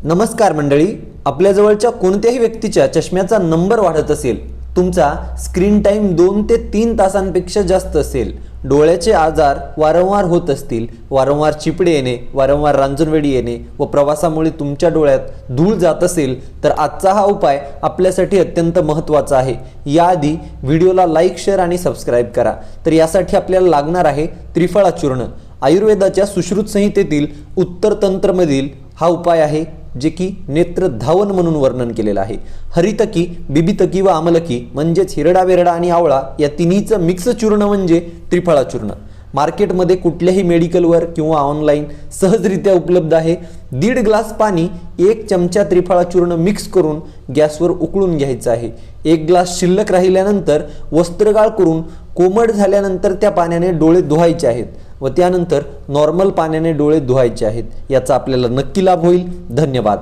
नमस्कार मंडळी, आपल्या जवळच्या कोणत्याही व्यक्तीच्या चष्म्याचा नंबर वाढत असेल, तुमचा स्क्रीन टाइम 2 ते 3 तासांपेक्षा जास्त असेल, डोळ्याचे आजार वारंवार होत असतील, वारंवार चिपडे येणे, वारंवार रांजणवेडी येणे व प्रवासामुळे तुमच्या डोळ्यात धूळ जात असेल तर आजचा हा उपाय आपल्यासाठी अत्यंत महत्त्वाचा आहे। याआधी व्हिडिओला लाईक, शेअर आणि सबस्क्राइब करा। तर यासाठी आपल्याला लागणार आहे त्रिफळा चूर्ण। आयुर्वेदाच्या सुश्रुत संहितेतील उत्तर तंत्रमधील हा उपाय आहे, जे की नेत्र धावन म्हणून वर्णन केलेलं आहे। हरितकी, बिबितकी व आमलकी म्हणजेच हिरडा, वेरडा आणि आवळा या तिन्हीचं मिक्स चूर्ण म्हणजे त्रिफळा चूर्ण। मार्केटमध्ये कुठल्याही मेडिकलवर किंवा ऑनलाईन सहजरित्या उपलब्ध आहे। 1.5 ग्लास पाणी 1 चमचा त्रिफळा चूर्ण मिक्स करून गॅसवर उकळून घ्यायचं आहे। 1 ग्लास शिल्लक राहिल्यानंतर वस्त्रगाळ करून कोमट झाल्यानंतर त्या पाण्याने डोळे धुवायचे आहेत व त्यानंतर नॉर्मल पाण्याने डोळे धुवायचे आहेत। याचा आपल्याला नक्की लाभ होईल। धन्यवाद।